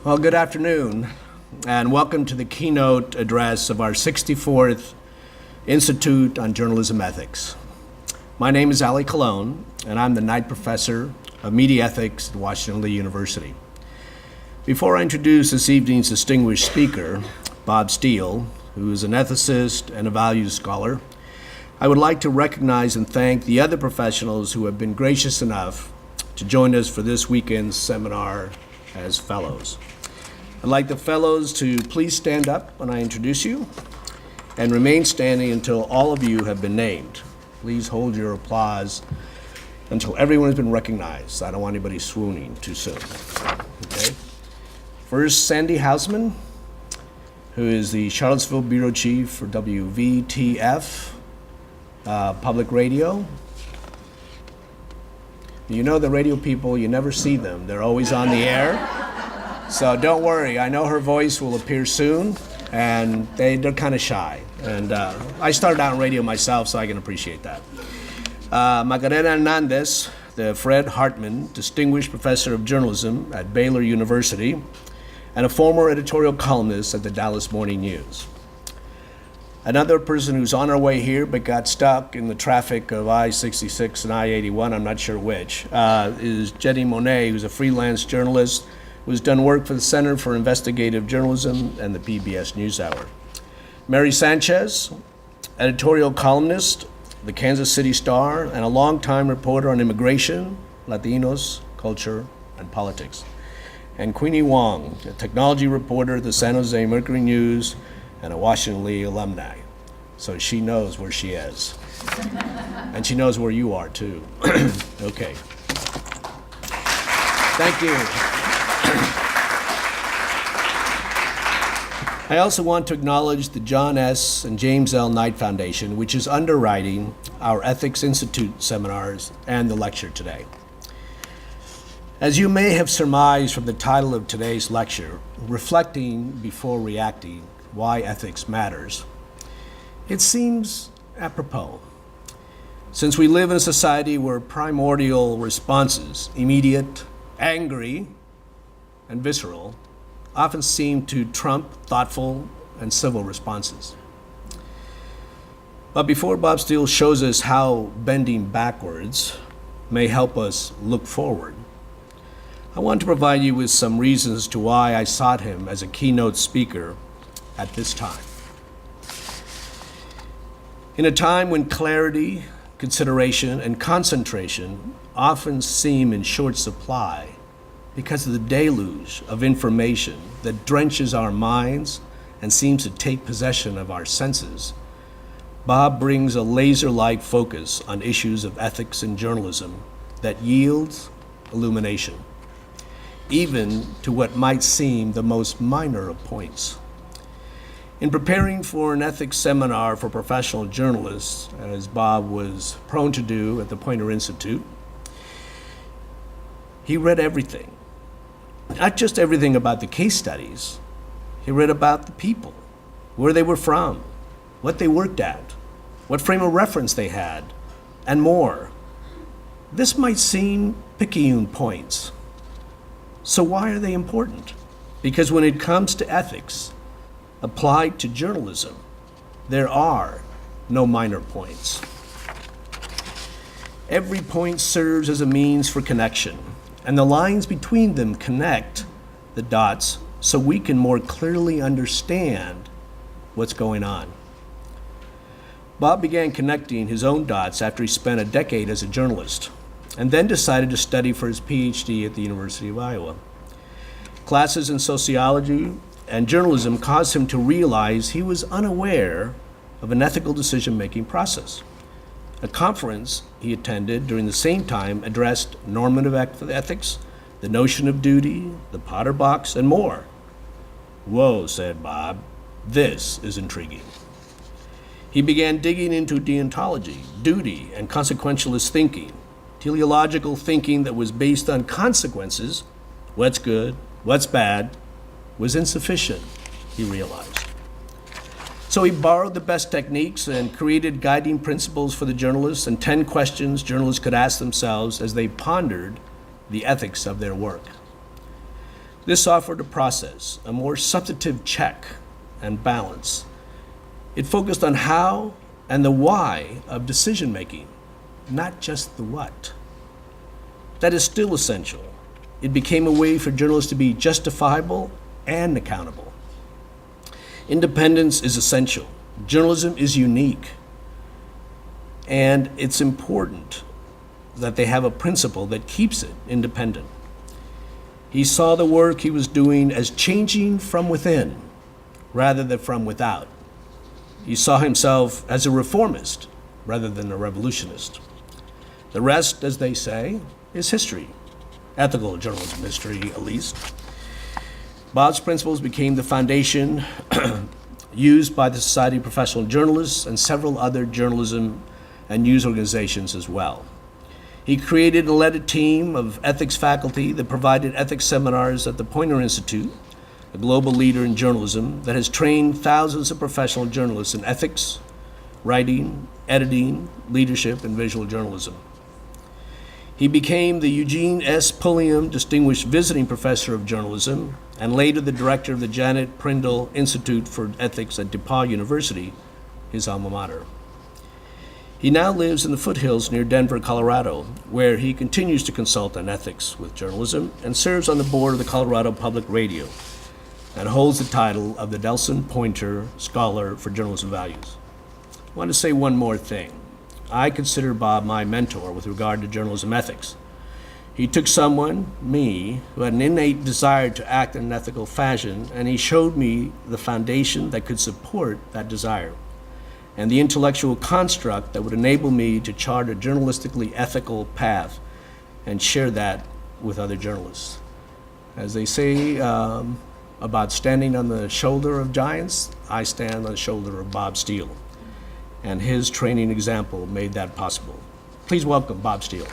Well, good afternoon, and welcome to the keynote address of our 64th Institute on Journalism Ethics. My name is Ali Colon, and I'm the Knight Professor of Media Ethics at Washington Lee University. Before I introduce this evening's distinguished speaker, Bob Steele, who is an ethicist and a values scholar, I would like to recognize and thank the other professionals who have been gracious enough to join us for this weekend's seminar as fellows. I'd like the fellows to please stand up when I introduce you and remain standing until all of you have been named. Please hold your applause until everyone has been recognized. I don't want anybody swooning too soon. Okay. First, Sandy Hausman, who is the Charlottesville Bureau Chief for WVTF Public Radio. You know the radio people, you never see them. They're always on the air. So don't worry, I know her voice will appear soon, and they're kind of shy. And I started out in radio myself, so I can appreciate that. Macarena Hernandez, the Fred Hartman Distinguished Professor of Journalism at Baylor University, and a former editorial columnist at the Dallas Morning News. Another person who's on her way here but got stuck in the traffic of I-66 and I-81, I'm not sure which, is Jenny Monet, who's a freelance journalist who's done work for the Center for Investigative Journalism and the PBS NewsHour. Mary Sanchez, editorial columnist, the Kansas City Star, and a longtime reporter on immigration, Latinos, culture, and politics. And Queenie Wong, a technology reporter at the San Jose Mercury News and a Washington Lee alumni. So she knows where she is. And she knows where you are, too. Okay. Thank you. I also want to acknowledge the John S. and James L. Knight Foundation, which is underwriting our Ethics Institute seminars and the lecture today. As you may have surmised from the title of today's lecture, Reflecting Before Reacting, Why Ethics Matters, it seems apropos. Since we live in a society where primordial responses, immediate, angry, and visceral, often seem to trump thoughtful and civil responses. But before Bob Steele shows us how bending backwards may help us look forward, I want to provide you with some reasons as to why I sought him as a keynote speaker at this time. In a time when clarity, consideration, and concentration often seem in short supply because of the deluge of information that drenches our minds and seems to take possession of our senses, Bob brings a laser-like focus on issues of ethics in journalism that yields illumination, even to what might seem the most minor of points. In preparing for an ethics seminar for professional journalists, as Bob was prone to do at the Poynter Institute, he read everything. Not just everything about the case studies, he read about the people, where they were from, what they worked at, what frame of reference they had, and more. This might seem picayune points. So why are they important? Because when it comes to ethics applied to journalism, there are no minor points. Every point serves as a means for connection, and the lines between them connect the dots so we can more clearly understand what's going on. Bob began connecting his own dots after he spent a decade as a journalist, and then decided to study for his PhD at the University of Iowa. Classes in sociology and journalism caused him to realize he was unaware of an ethical decision-making process. A conference he attended during the same time addressed normative ethics, the notion of duty, the Potter box, and more. Whoa, said Bob, this is intriguing. He began digging into deontology, duty, and consequentialist thinking, teleological thinking that was based on consequences. What's good, what's bad, was insufficient, he realized. So he borrowed the best techniques and created guiding principles for the journalists and 10 questions journalists could ask themselves as they pondered the ethics of their work. This offered a process, a more substantive check and balance. It focused on how and the why of decision making, not just the what. That is still essential. It became a way for journalists to be justifiable and accountable. Independence is essential. Journalism is unique. And it's important that they have a principle that keeps it independent. He saw the work he was doing as changing from within rather than from without. He saw himself as a reformist rather than a revolutionist. The rest, as they say, is history. Ethical journalism history, at least. Bob's principles became the foundation used by the Society of Professional Journalists and several other journalism and news organizations as well. He created and led a team of ethics faculty that provided ethics seminars at the Poynter Institute, a global leader in journalism that has trained thousands of professional journalists in ethics, writing, editing, leadership, and visual journalism. He became the Eugene S. Pulliam Distinguished Visiting Professor of Journalism and later the director of the Janet Prindle Institute for Ethics at DePauw University, his alma mater. He now lives in the foothills near Denver, Colorado, where he continues to consult on ethics with journalism and serves on the board of the Colorado Public Radio and holds the title of the Nelson Poynter Scholar for Journalism Values. I want to say one more thing. I consider Bob my mentor with regard to journalism ethics. He took someone, me, who had an innate desire to act in an ethical fashion, and he showed me the foundation that could support that desire and the intellectual construct that would enable me to chart a journalistically ethical path and share that with other journalists. As they say about standing on the shoulder of giants, I stand on the shoulder of Bob Steele. And his training example made that possible. Please welcome Bob Steele.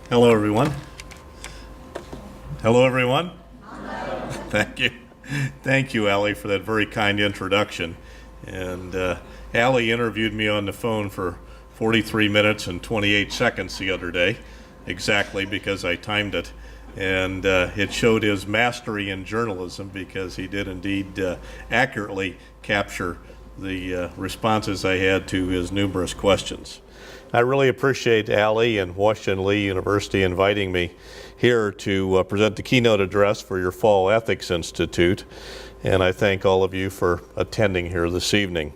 Hello, everyone. Hello, everyone. Hello. Thank you. Thank you, Allie, for that very kind introduction. And Allie interviewed me on the phone for 43 minutes and 28 seconds the other day, exactly because I timed it. And it showed his mastery in journalism because he did indeed accurately capture the responses I had to his numerous questions. I really appreciate Allie and Washington Lee University inviting me here to present the keynote address for your Fall Ethics Institute, and I thank all of you for attending here this evening.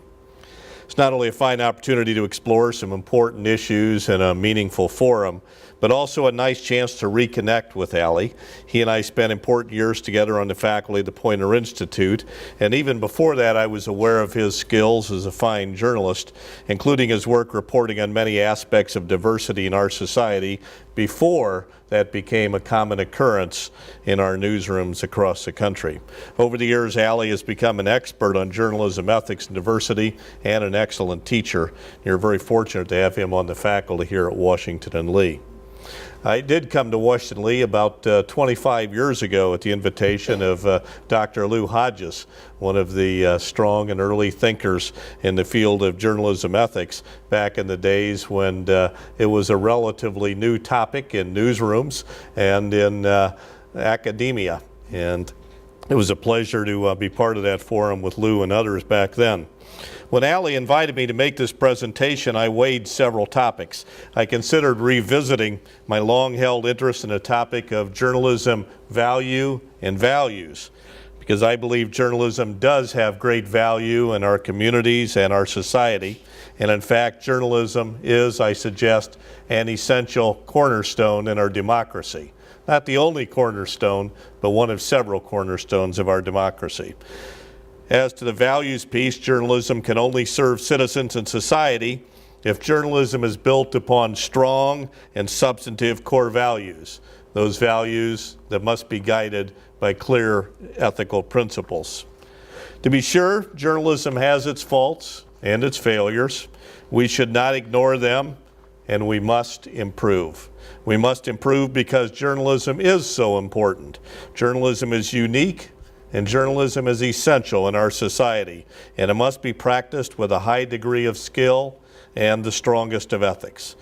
It's not only a fine opportunity to explore some important issues in a meaningful forum, but also a nice chance to reconnect with Allie. He and I spent important years together on the faculty of the Poynter Institute, and even before that I was aware of his skills as a fine journalist, including his work reporting on many aspects of diversity in our society before that became a common occurrence in our newsrooms across the country. Over the years, Allie has become an expert on journalism ethics and diversity and an excellent teacher. You're very fortunate to have him on the faculty here at Washington and Lee. I did come to Washington Lee about 25 years ago at the invitation of Dr. Lou Hodges, one of the strong and early thinkers in the field of journalism ethics back in the days when it was a relatively new topic in newsrooms and in academia. And it was a pleasure to be part of that forum with Lou and others back then. When Allie invited me to make this presentation, I weighed several topics. I considered revisiting my long-held interest in the topic of journalism value and values, because I believe journalism does have great value in our communities and our society. And in fact, journalism is, I suggest, an essential cornerstone in our democracy. Not the only cornerstone, but one of several cornerstones of our democracy. As to the values piece, journalism can only serve citizens and society if journalism is built upon strong and substantive core values, those values that must be guided by clear ethical principles. To be sure, journalism has its faults and its failures. We should not ignore them, and we must improve. We must improve because journalism is so important. Journalism is unique, and journalism is essential in our society, and it must be practiced with a high degree of skill and the strongest of ethics.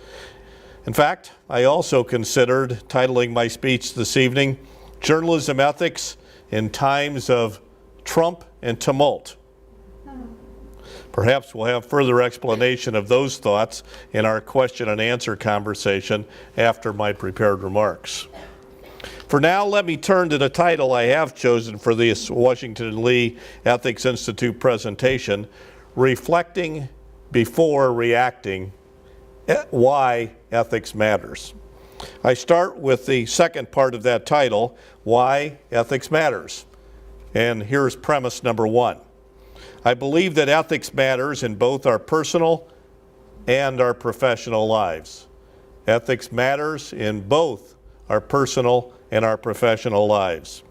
In fact, I also considered titling my speech this evening, Journalism Ethics in Times of Trump and Tumult. Perhaps we'll have further explanation of those thoughts in our question and answer conversation after my prepared remarks. For now, let me turn to the title I have chosen for this Washington Lee Ethics Institute presentation, Reflecting Before Reacting, Why Ethics Matters. I start with the second part of that title, Why Ethics Matters. And here's premise number one. I believe that ethics matters in both our personal and our professional lives. Ethics matters in both our personal and our professional lives.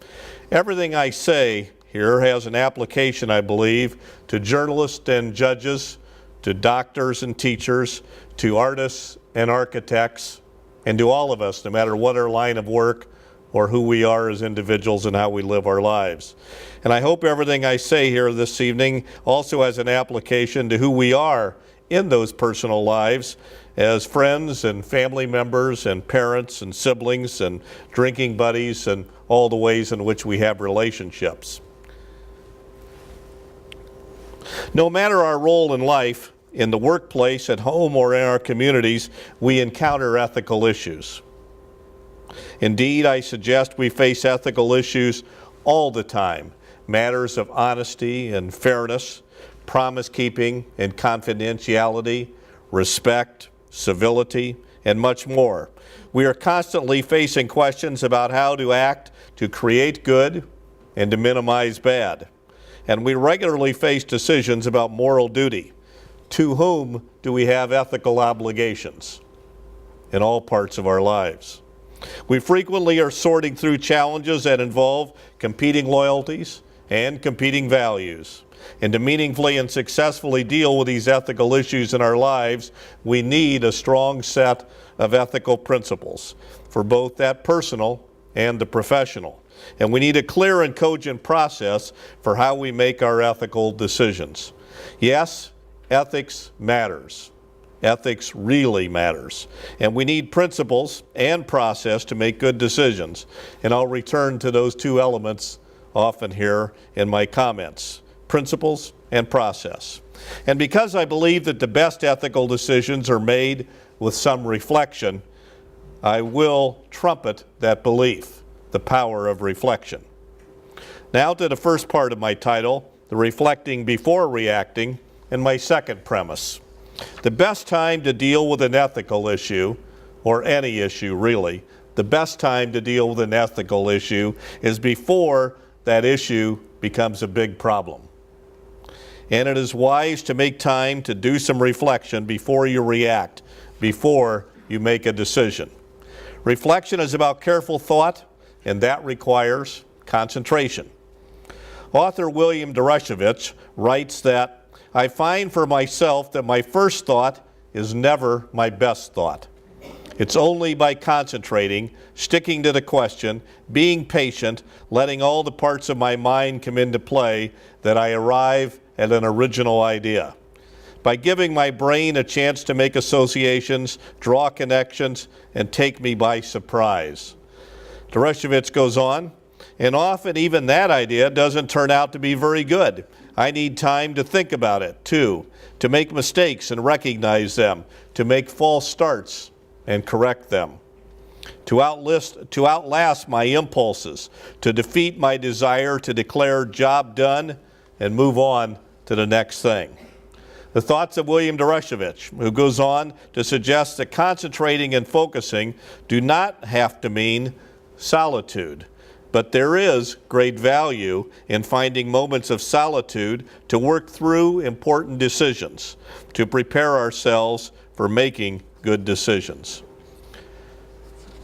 Everything I say here has an application, I believe, to journalists and judges, to doctors and teachers, to artists and architects, and to all of us, no matter what our line of work or who we are as individuals and how we live our lives. And I hope everything I say here this evening also has an application to who we are in those personal lives as friends and family members and parents and siblings and drinking buddies and all the ways in which we have relationships. No matter our role in life, in the workplace, at home, or in our communities, we encounter ethical issues. Indeed, I suggest we face ethical issues all the time, matters of honesty and fairness, promise-keeping and confidentiality, respect, civility, and much more. We are constantly facing questions about how to act to create good and to minimize bad. And we regularly face decisions about moral duty. To whom do we have ethical obligations in all parts of our lives? We frequently are sorting through challenges that involve competing loyalties and competing values. And to meaningfully and successfully deal with these ethical issues in our lives, we need a strong set of ethical principles for both that personal and the professional. And we need a clear and cogent process for how we make our ethical decisions. Yes, ethics matters. Ethics really matters. And we need principles and process to make good decisions. And I'll return to those two elements often here in my comments. Principles and process. And because I believe that the best ethical decisions are made with some reflection, I will trumpet that belief, the power of reflection. Now to the first part of my title, the reflecting before reacting, and my second premise. The best time to deal with an ethical issue, or any issue really, the best time to deal with an ethical issue is before that issue becomes a big problem. And it is wise to make time to do some reflection before you react, before you make a decision. Reflection is about careful thought, and that requires concentration. Author William Dereshowitz writes that, I find for myself that my first thought is never my best thought. It's only by concentrating, sticking to the question, being patient, letting all the parts of my mind come into play that I arrive at an original idea. By giving my brain a chance to make associations, draw connections, and take me by surprise. Dereshowitz goes on, and often even that idea doesn't turn out to be very good. I need time to think about it, too, to make mistakes and recognize them, to make false starts and correct them, to outlast my impulses, to defeat my desire to declare job done and move on to the next thing. The thoughts of William Dereshowitz, who goes on to suggest that concentrating and focusing do not have to mean solitude. But there is great value in finding moments of solitude to work through important decisions, to prepare ourselves for making good decisions.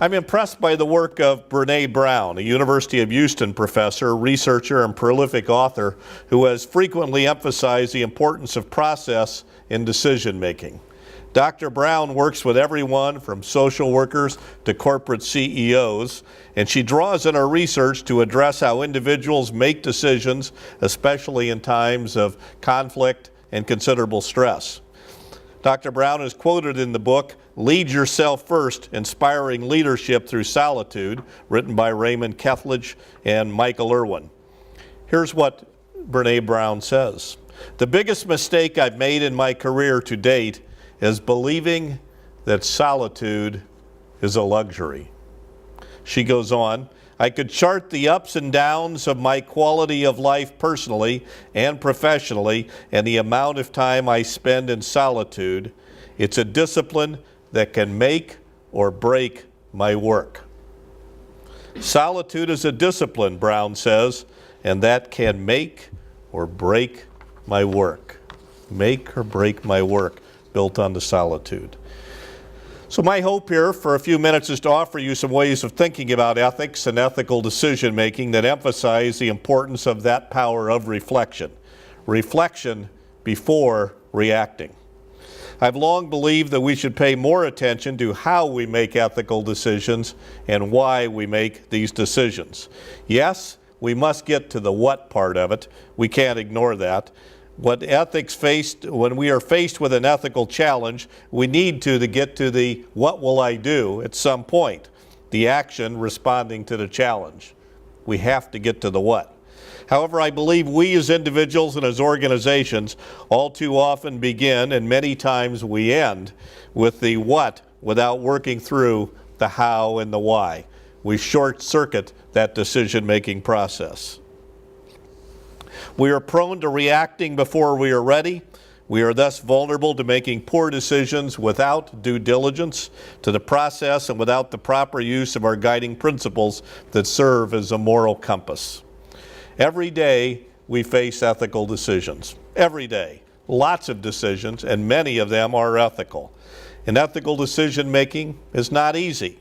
I'm impressed by the work of Brene Brown, a University of Houston professor, researcher, and prolific author who has frequently emphasized the importance of process in decision making. Dr. Brown works with everyone from social workers to corporate CEOs, and she draws on her research to address how individuals make decisions, especially in times of conflict and considerable stress. Dr. Brown is quoted in the book, Lead Yourself First, Inspiring Leadership Through Solitude, written by Raymond Kethledge and Michael Irwin. Here's what Brene Brown says. The biggest mistake I've made in my career to date is believing that solitude is a luxury. She goes on, I could chart the ups and downs of my quality of life personally and professionally and the amount of time I spend in solitude. It's a discipline that can make or break my work. Solitude is a discipline, Brown says, and that can make or break my work. Make or break my work, built on the solitude. So my hope here for a few minutes is to offer you some ways of thinking about ethics and ethical decision making that emphasize the importance of that power of reflection. Reflection before reacting. I've long believed that we should pay more attention to how we make ethical decisions and why we make these decisions. Yes, we must get to the what part of it. We can't ignore that. When we are faced with an ethical challenge, we need to get to the what will I do at some point, the action responding to the challenge. We have to get to the what. However, I believe we as individuals and as organizations all too often begin, and many times we end, with the what without working through the how and the why. We short-circuit that decision-making process. We are prone to reacting before we are ready. We are thus vulnerable to making poor decisions without due diligence to the process and without the proper use of our guiding principles that serve as a moral compass. Every day we face ethical decisions. Every day. Lots of decisions, and many of them are ethical. And ethical decision making is not easy.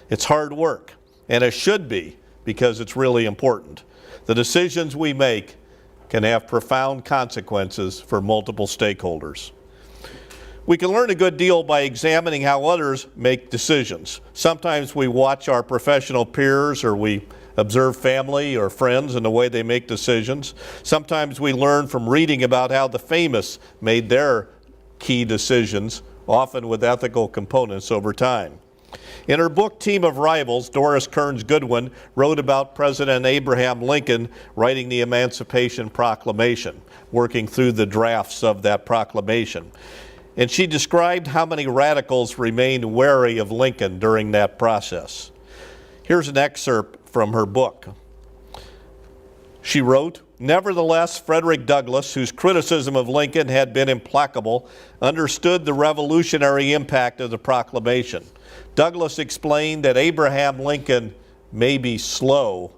It's hard work, and it should be because it's really important. The decisions we make can have profound consequences for multiple stakeholders. We can learn a good deal by examining how others make decisions. Sometimes we watch our professional peers or we observe family or friends and the way they make decisions. Sometimes we learn from reading about how the famous made their key decisions, often with ethical components over time. In her book, Team of Rivals, Doris Kearns Goodwin wrote about President Abraham Lincoln writing the Emancipation Proclamation, working through the drafts of that proclamation. And she described how many radicals remained wary of Lincoln during that process. Here's an excerpt from her book. She wrote, nevertheless, Frederick Douglass, whose criticism of Lincoln had been implacable, understood the revolutionary impact of the proclamation. Douglass explained that Abraham Lincoln may be slow,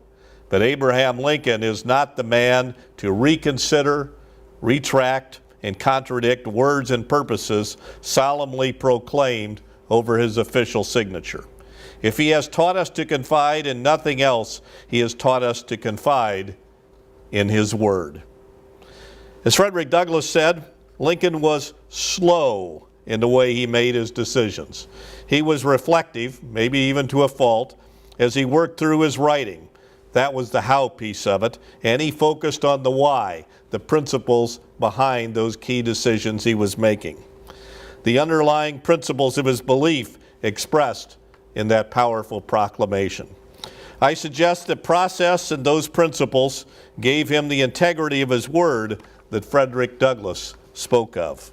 but Abraham Lincoln is not the man to reconsider, retract, and contradict words and purposes solemnly proclaimed over his official signature. If he has taught us to confide in nothing else, he has taught us to confide in his word. As Frederick Douglass said, Lincoln was slow in the way he made his decisions. He was reflective, maybe even to a fault, as he worked through his writing. That was the how piece of it, and he focused on the why, the principles behind those key decisions he was making. The underlying principles of his belief expressed in that powerful proclamation. I suggest that process and those principles gave him the integrity of his word that Frederick Douglass spoke of.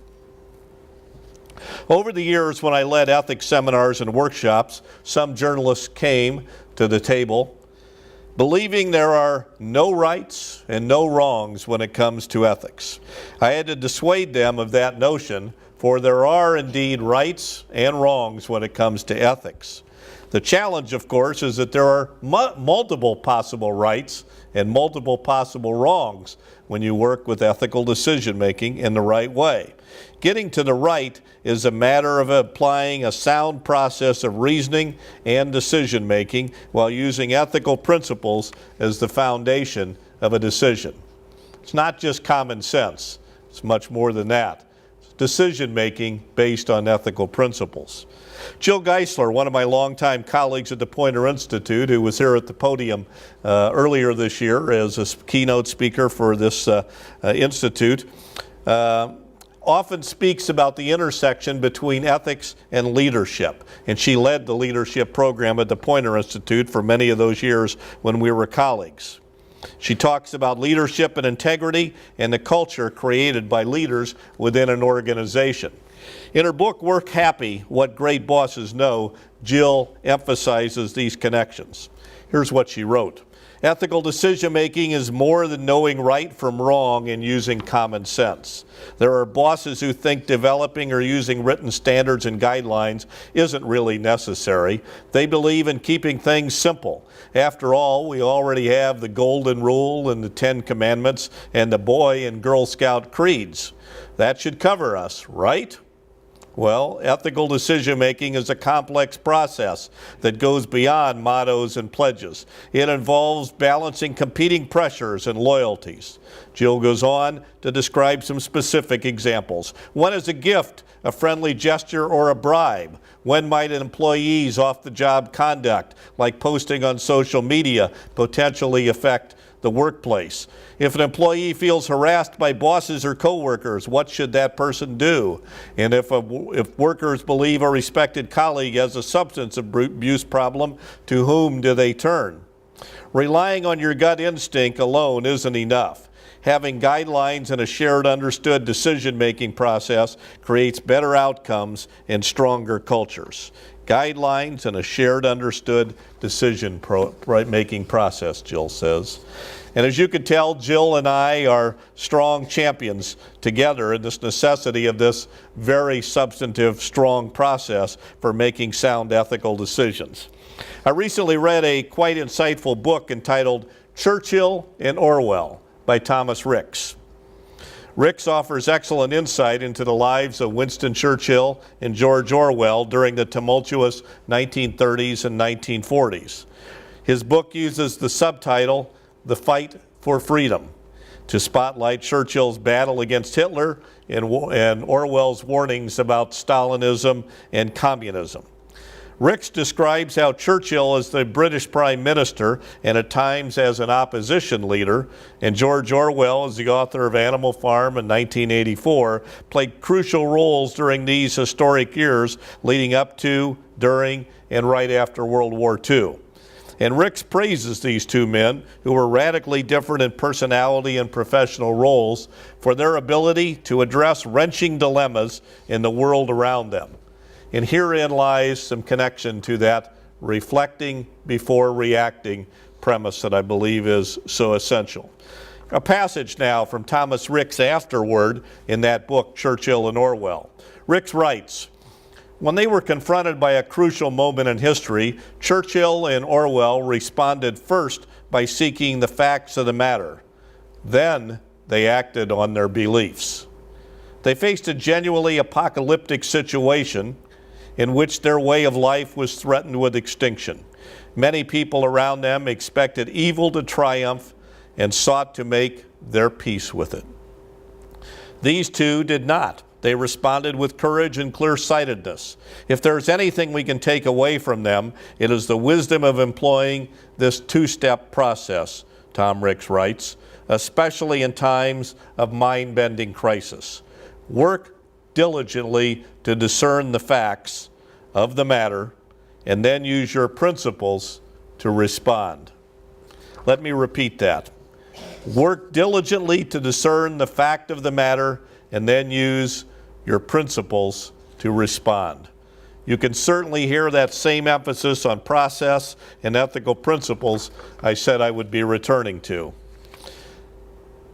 Over the years, when I led ethics seminars and workshops, some journalists came to the table believing there are no rights and no wrongs when it comes to ethics. I had to dissuade them of that notion, for there are indeed rights and wrongs when it comes to ethics. The challenge, of course, is that there are multiple possible rights and multiple possible wrongs when you work with ethical decision making in the right way. Getting to the right is a matter of applying a sound process of reasoning and decision making while using ethical principles as the foundation of a decision. It's not just common sense. It's much more than that. It's decision-making based on ethical principles. Jill Geisler, one of my longtime colleagues at the Poynter Institute, who was here at the podium earlier this year as a keynote speaker for this institute, often speaks about the intersection between ethics and leadership. And she led the leadership program at the Poynter Institute for many of those years when we were colleagues. She talks about leadership and integrity and the culture created by leaders within an organization. In her book, Work Happy, What Great Bosses Know, Jill emphasizes these connections. Here's what she wrote. Ethical decision-making is more than knowing right from wrong and using common sense. There are bosses who think developing or using written standards and guidelines isn't really necessary. They believe in keeping things simple. After all, we already have the Golden Rule and the 10 Commandments and the Boy and Girl Scout creeds. That should cover us, right? Well, ethical decision-making is a complex process that goes beyond mottos and pledges. It involves balancing competing pressures and loyalties. Jill goes on to describe some specific examples. When is a gift a friendly gesture or a bribe? When might an employee's off-the-job conduct, like posting on social media, potentially affect the workplace? If an employee feels harassed by bosses or coworkers, what should that person do? And if workers believe a respected colleague has a substance abuse problem, to whom do they turn? Relying on your gut instinct alone isn't enough. Having guidelines and a shared understood decision-making process creates better outcomes and stronger cultures. Guidelines and a shared understood decision-making process, Jill says. And as you can tell, Jill and I are strong champions together in this necessity of this very substantive, strong process for making sound ethical decisions. I recently read a quite insightful book entitled Churchill and Orwell by Thomas Ricks. Ricks offers excellent insight into the lives of Winston Churchill and George Orwell during the tumultuous 1930s and 1940s. His book uses the subtitle, The Fight for Freedom, to spotlight Churchill's battle against Hitler and Orwell's warnings about Stalinism and communism. Ricks describes how Churchill as the British Prime Minister and at times as an opposition leader, and George Orwell as the author of Animal Farm in 1984, played crucial roles during these historic years leading up to, during, and right after World War II. And Ricks praises these two men, who were radically different in personality and professional roles, for their ability to address wrenching dilemmas in the world around them. And herein lies some connection to that reflecting before reacting premise that I believe is so essential. A passage now from Thomas Ricks' afterword in that book, Churchill and Orwell. Ricks writes, when they were confronted by a crucial moment in history, Churchill and Orwell responded first by seeking the facts of the matter. Then they acted on their beliefs. They faced a genuinely apocalyptic situation in which their way of life was threatened with extinction. Many people around them expected evil to triumph and sought to make their peace with it. These two did not. They responded with courage and clear-sightedness. If there's anything we can take away from them, it is the wisdom of employing this two-step process, Tom Ricks writes, especially in times of mind-bending crisis. Work diligently to discern the facts of the matter, and then use your principles to respond. Let me repeat that. Work diligently to discern the fact of the matter, and then use your principles to respond. You can certainly hear that same emphasis on process and ethical principles I said I would be returning to.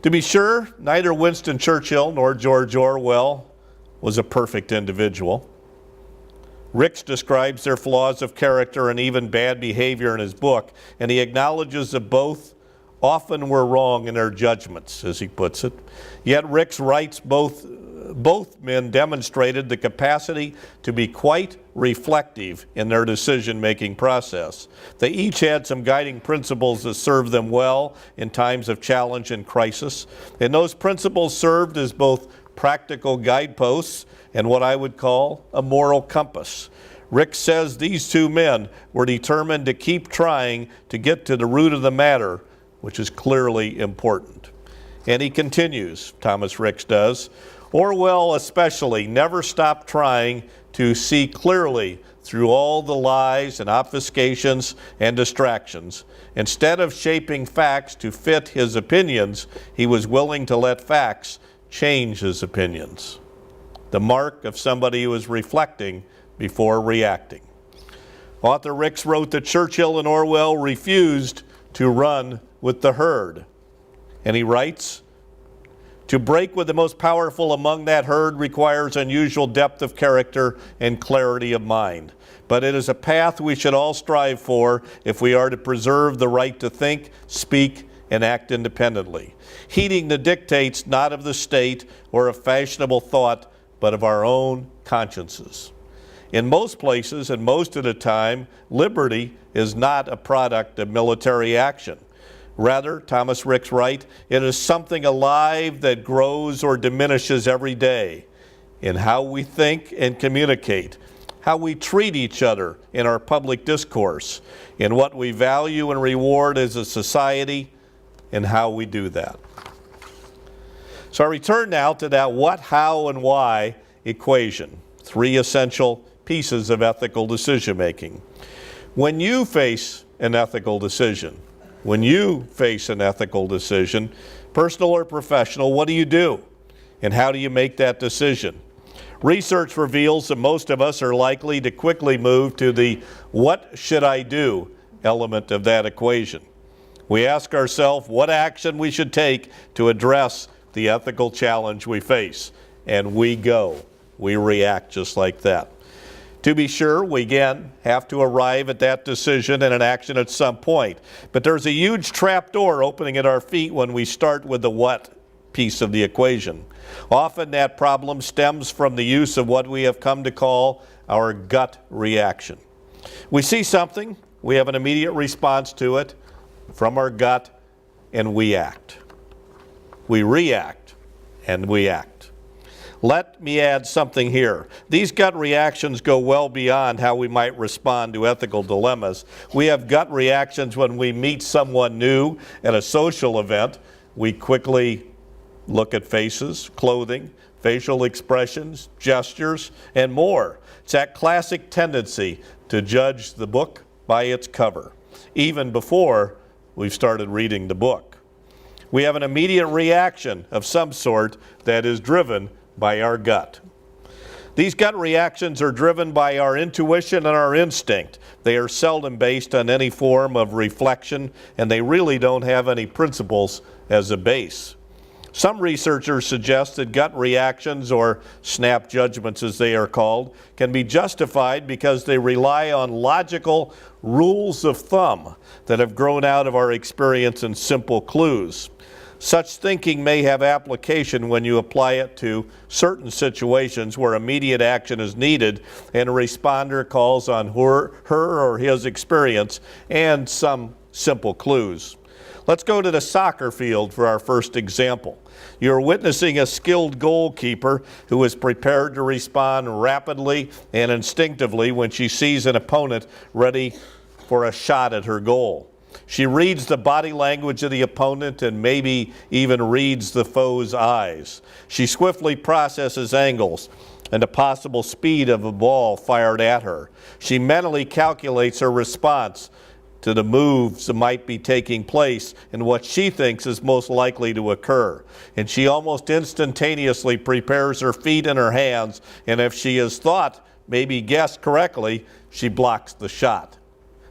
To be sure, neither Winston Churchill nor George Orwell was a perfect individual. Ricks describes their flaws of character and even bad behavior in his book, and he acknowledges that both often were wrong in their judgments, as he puts it. Yet Ricks writes both men demonstrated the capacity to be quite reflective in their decision-making process. They each had some guiding principles that served them well in times of challenge and crisis, and those principles served as both practical guideposts, and what I would call a moral compass. Rick says these two men were determined to keep trying to get to the root of the matter, which is clearly important. And he continues, Thomas Ricks does, Orwell especially never stopped trying to see clearly through all the lies and obfuscations and distractions. Instead of shaping facts to fit his opinions, he was willing to let facts change his opinions. The mark of somebody who is reflecting before reacting. Author Ricks wrote that Churchill and Orwell refused to run with the herd. And he writes, to break with the most powerful among that herd requires unusual depth of character and clarity of mind. But it is a path we should all strive for if we are to preserve the right to think, speak, and act independently, heeding the dictates not of the state or of fashionable thought, but of our own consciences. In most places and most of the time, liberty is not a product of military action. Rather, Thomas Ricks writes, it is something alive that grows or diminishes every day in how we think and communicate, how we treat each other in our public discourse, in what we value and reward as a society, and how we do that. So I return now to that what, how, and why equation, three essential pieces of ethical decision making. When you face an ethical decision, personal or professional, what do? And how do you make that decision? Research reveals that most of us are likely to quickly move to the what should I do element of that equation. We ask ourselves what action we should take to address the ethical challenge we face. And we react just like that. To be sure, we again have to arrive at that decision and an action at some point. But there's a huge trap door opening at our feet when we start with the what piece of the equation. Often that problem stems from the use of what we have come to call our gut reaction. We see something, we have an immediate response to it from our gut, and we act. We react, and we act. Let me add something here. These gut reactions go well beyond how we might respond to ethical dilemmas. We have gut reactions when we meet someone new at a social event. We quickly look at faces, clothing, facial expressions, gestures, and more. It's that classic tendency to judge the book by its cover, even before we've started reading the book. We have an immediate reaction of some sort that is driven by our gut. These gut reactions are driven by our intuition and our instinct. They are seldom based on any form of reflection, and they really don't have any principles as a base. Some researchers suggest that gut reactions, or snap judgments as they are called, can be justified because they rely on logical rules of thumb that have grown out of our experience and simple clues. Such thinking may have application when you apply it to certain situations where immediate action is needed and a responder calls on her or his experience and some simple clues. Let's go to the soccer field for our first example. You're witnessing a skilled goalkeeper who is prepared to respond rapidly and instinctively when she sees an opponent ready for a shot at her goal. She reads the body language of the opponent and maybe even reads the foe's eyes. She swiftly processes angles and the possible speed of a ball fired at her. She mentally calculates her response to the moves that might be taking place and what she thinks is most likely to occur. And she almost instantaneously prepares her feet and her hands, and if she has thought, maybe guessed correctly, she blocks the shot.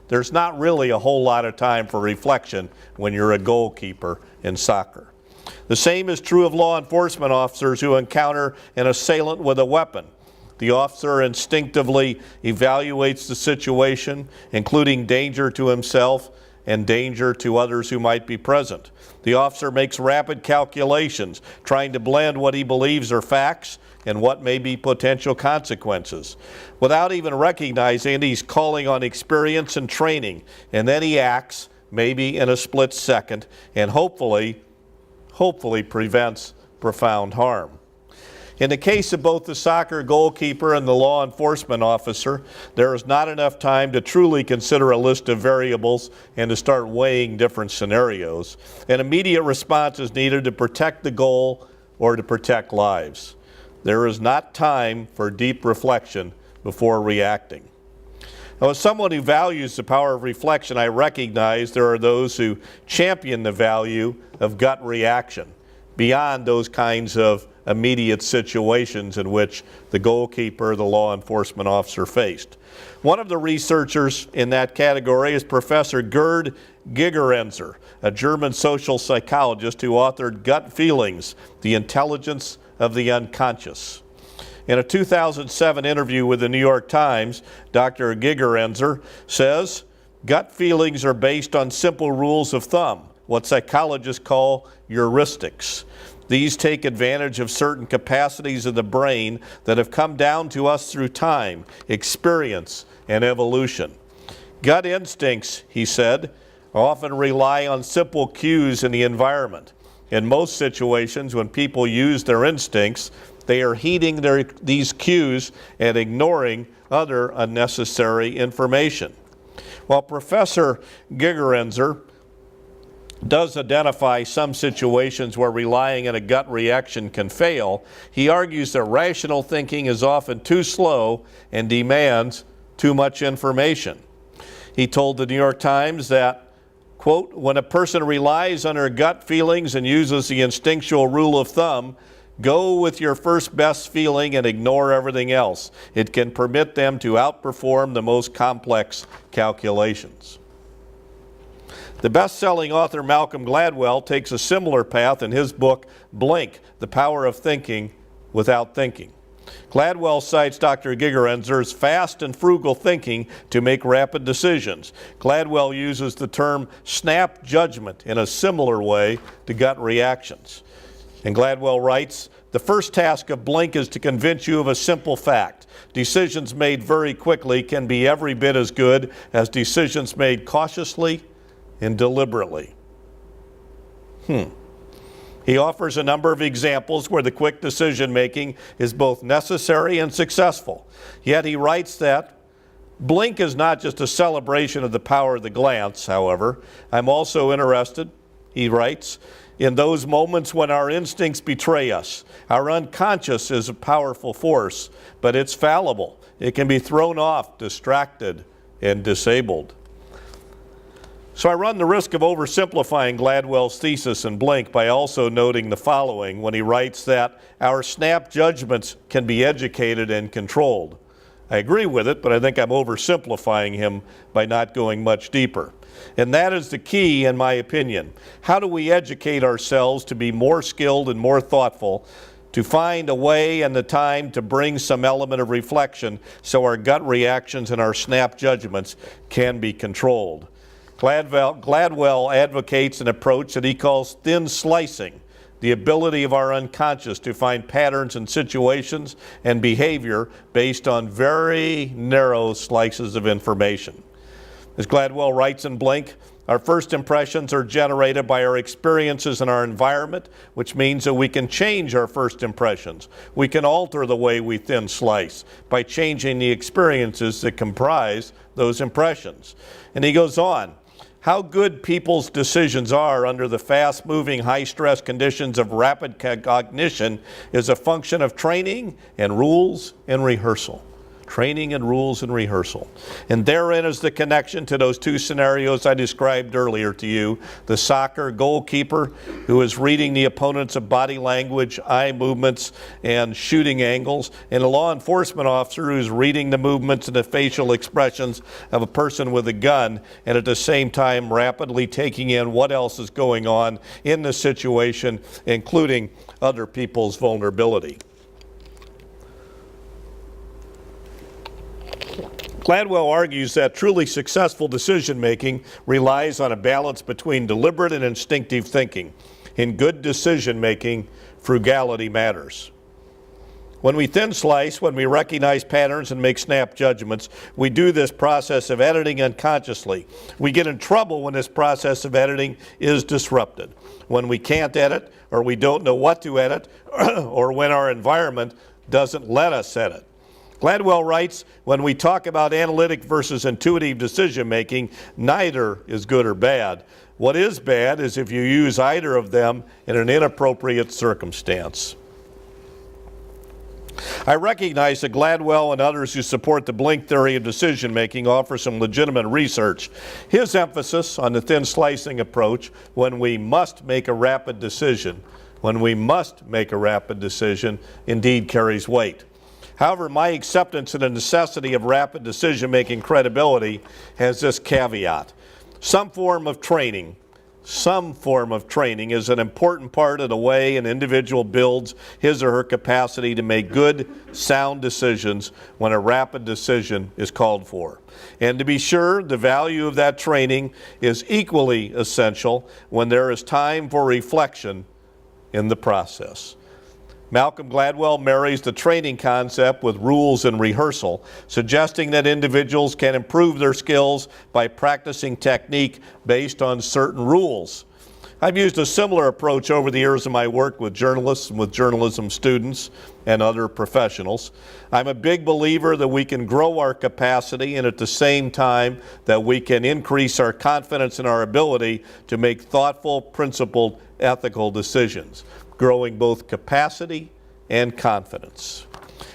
There's not really a whole lot of time for reflection when you're a goalkeeper in soccer. The same is true of law enforcement officers who encounter an assailant with a weapon. The officer instinctively evaluates the situation, including danger to himself and danger to others who might be present. The officer makes rapid calculations, trying to blend what he believes are facts and what may be potential consequences. Without even recognizing it, he's calling on experience and training, and then he acts, maybe in a split second, and hopefully prevents profound harm. In the case of both the soccer goalkeeper and the law enforcement officer, there is not enough time to truly consider a list of variables and to start weighing different scenarios. An immediate response is needed to protect the goal or to protect lives. There is not time for deep reflection before reacting. Now, as someone who values the power of reflection, I recognize there are those who champion the value of gut reaction beyond those kinds of immediate situations in which the goalkeeper, the law enforcement officer faced. One of the researchers in that category is Professor Gerd Gigerenzer, a German social psychologist who authored Gut Feelings, The Intelligence of the Unconscious. In a 2007 interview with the New York Times, Dr. Gigerenzer says, gut feelings are based on simple rules of thumb, what psychologists call heuristics. These take advantage of certain capacities of the brain that have come down to us through time, experience, and evolution. Gut instincts, he said, often rely on simple cues in the environment. In most situations, when people use their instincts, they are heeding these cues and ignoring other unnecessary information. While Professor Gigerenzer does identify some situations where relying on a gut reaction can fail, he argues that rational thinking is often too slow and demands too much information. He told the New York Times that, quote, when a person relies on her gut feelings and uses the instinctual rule of thumb, go with your first best feeling and ignore everything else. It can permit them to outperform the most complex calculations. The best-selling author Malcolm Gladwell takes a similar path in his book, Blink, The Power of Thinking Without Thinking. Gladwell cites Dr. Gigerenzer's fast and frugal thinking to make rapid decisions. Gladwell uses the term snap judgment in a similar way to gut reactions. And Gladwell writes, the first task of Blink is to convince you of a simple fact. Decisions made very quickly can be every bit as good as decisions made cautiously and deliberately. He offers a number of examples where the quick decision-making is both necessary and successful. Yet he writes that Blink is not just a celebration of the power of the glance, however. I'm also interested, he writes, in those moments when our instincts betray us. Our unconscious is a powerful force, but it's fallible. It can be thrown off, distracted, and disabled. So I run the risk of oversimplifying Gladwell's thesis in Blink by also noting the following when he writes that our snap judgments can be educated and controlled. I agree with it, but I think I'm oversimplifying him by not going much deeper. And that is the key, in my opinion. How do we educate ourselves to be more skilled and more thoughtful, to find a way and the time to bring some element of reflection so our gut reactions and our snap judgments can be controlled? Gladwell advocates an approach that he calls thin slicing, the ability of our unconscious to find patterns in situations and behavior based on very narrow slices of information. As Gladwell writes in Blink, our first impressions are generated by our experiences in our environment, which means that we can change our first impressions. We can alter the way we thin slice by changing the experiences that comprise those impressions. And he goes on, how good people's decisions are under the fast-moving, high-stress conditions of rapid cognition is a function of training and rules and rehearsal. Training and rules and rehearsal. And therein is the connection to those two scenarios I described earlier to you. The soccer goalkeeper who is reading the opponent's body language, eye movements, and shooting angles, and a law enforcement officer who's reading the movements and the facial expressions of a person with a gun, and at the same time rapidly taking in what else is going on in the situation, including other people's vulnerability. Gladwell argues that truly successful decision-making relies on a balance between deliberate and instinctive thinking. In good decision-making, frugality matters. When we thin slice, when we recognize patterns and make snap judgments, we do this process of editing unconsciously. We get in trouble when this process of editing is disrupted. When we can't edit, or we don't know what to edit, or when our environment doesn't let us edit. Gladwell writes, when we talk about analytic versus intuitive decision making, neither is good or bad. What is bad is if you use either of them in an inappropriate circumstance. I recognize that Gladwell and others who support the blink theory of decision-making offer some legitimate research. His emphasis on the thin slicing approach, when we must make a rapid decision, indeed carries weight. However, my acceptance of the necessity of rapid decision-making credibility has this caveat. Some form of training is an important part of the way an individual builds his or her capacity to make good, sound decisions when a rapid decision is called for. And to be sure, the value of that training is equally essential when there is time for reflection in the process. Malcolm Gladwell marries the training concept with rules and rehearsal, suggesting that individuals can improve their skills by practicing technique based on certain rules. I've used a similar approach over the years in my work with journalists and with journalism students and other professionals. I'm a big believer that we can grow our capacity and at the same time that we can increase our confidence in our ability to make thoughtful, principled, ethical decisions, growing both capacity and confidence.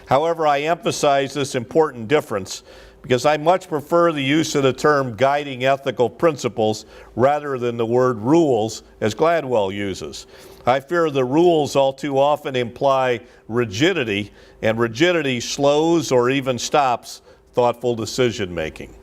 However, I emphasize this important difference because I much prefer the use of the term guiding ethical principles rather than the word rules as Gladwell uses. I fear the rules all too often imply rigidity, and rigidity slows or even stops thoughtful decision making.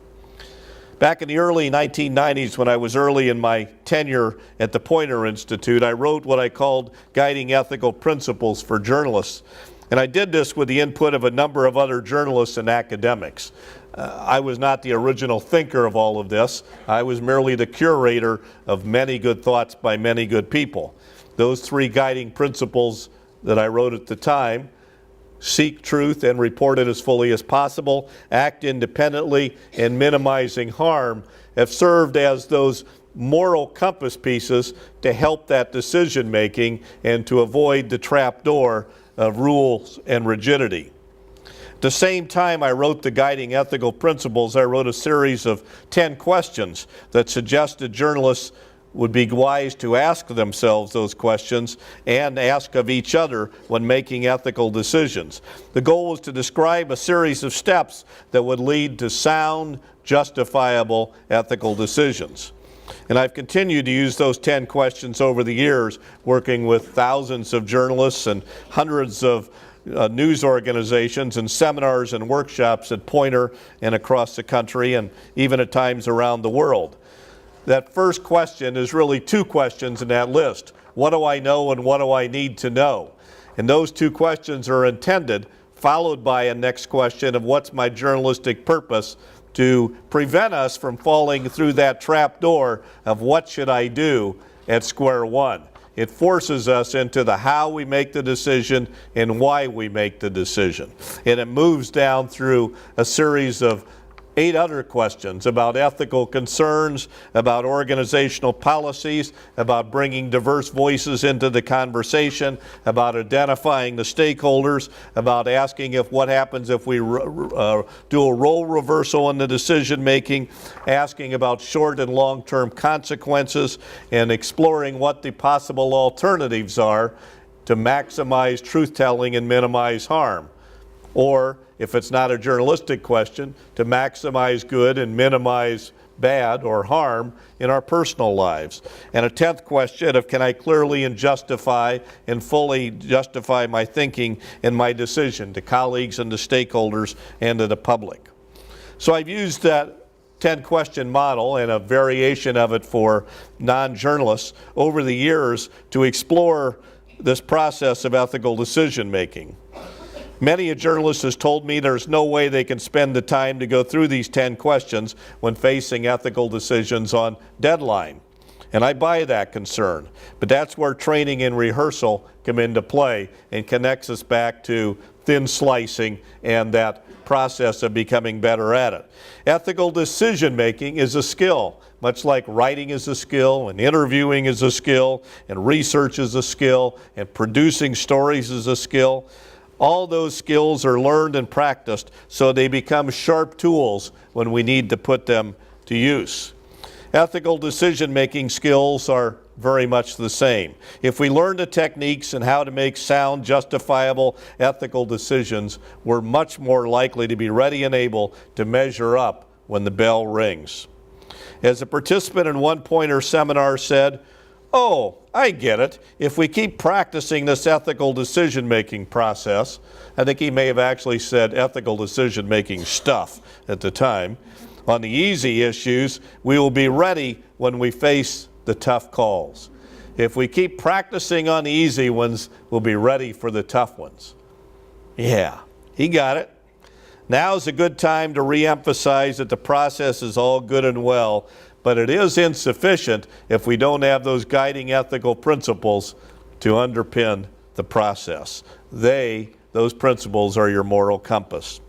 Back in the early 1990s, when I was early in my tenure at the Poynter Institute, I wrote what I called Guiding Ethical Principles for Journalists. And I did this with the input of a number of other journalists and academics. I was not the original thinker of all of this. I was merely the curator of many good thoughts by many good people. Those three guiding principles that I wrote at the time: seek truth and report it as fully as possible, act independently, and minimizing harm, have served as those moral compass pieces to help that decision making and to avoid the trap door of rules and rigidity. At the same time I wrote the Guiding Ethical Principles, I wrote a series of 10 questions that suggested journalists would be wise to ask themselves those questions and ask of each other when making ethical decisions. The goal was to describe a series of steps that would lead to sound, justifiable ethical decisions. And I've continued to use those 10 questions over the years, working with thousands of journalists and hundreds of news organizations and seminars and workshops at Poynter and across the country and even at times around the world. That first question is really two questions in that list. What do I know and what do I need to know? And those two questions are intended, followed by a next question of what's my journalistic purpose, to prevent us from falling through that trap door of what should I do at square one. It forces us into the how we make the decision and why we make the decision. And it moves down through a series of 8 other questions about ethical concerns, about organizational policies, about bringing diverse voices into the conversation, about identifying the stakeholders, about asking if what happens if we do a role reversal in the decision making, asking about short and long-term consequences, and exploring what the possible alternatives are to maximize truth-telling and minimize harm. Or, if it's not a journalistic question, to maximize good and minimize bad or harm in our personal lives. And a 10th question of can I clearly and fully justify my thinking and my decision to colleagues and to stakeholders and to the public. So I've used that 10-question model and a variation of it for non-journalists over the years to explore this process of ethical decision making. Many a journalist has told me there's no way they can spend the time to go through these 10 questions when facing ethical decisions on deadline. And I buy that concern. But that's where training and rehearsal come into play and connects us back to thin slicing and that process of becoming better at it. Ethical decision making is a skill, much like writing is a skill, and interviewing is a skill, and research is a skill, and producing stories is a skill. All those skills are learned and practiced so they become sharp tools when we need to put them to use. Ethical decision-making skills are very much the same. If we learn the techniques and how to make sound, justifiable, ethical decisions, we're much more likely to be ready and able to measure up when the bell rings. As a participant in one Poynter seminar said, "Oh, I get it. If we keep practicing this ethical decision-making process," I think he may have actually said ethical decision-making stuff at the time, "on the easy issues, we will be ready when we face the tough calls. If we keep practicing on the easy ones, we'll be ready for the tough ones." Yeah, he got it. Now's a good time to reemphasize that the process is all good and well, but it is insufficient if we don't have those guiding ethical principles to underpin the process. Those principles are your moral compass.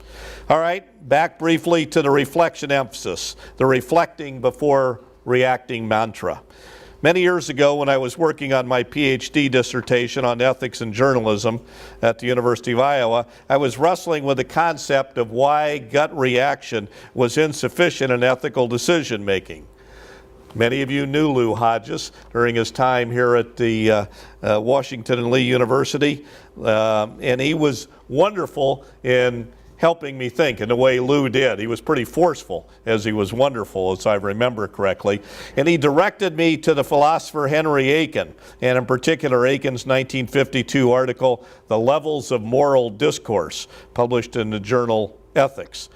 All right, back briefly to the reflection emphasis, the reflecting before reacting mantra. Many years ago, when I was working on my PhD dissertation on ethics and journalism at the University of Iowa, I was wrestling with the concept of why gut reaction was insufficient in ethical decision making. Many of you knew Lou Hodges during his time here at the Washington and Lee University, and he was wonderful in helping me think in the way Lou did. He was pretty forceful as he was wonderful, as I remember correctly. And he directed me to the philosopher Henry Aiken, and in particular Aiken's 1952 article, The Levels of Moral Discourse, published in the journal Ethics.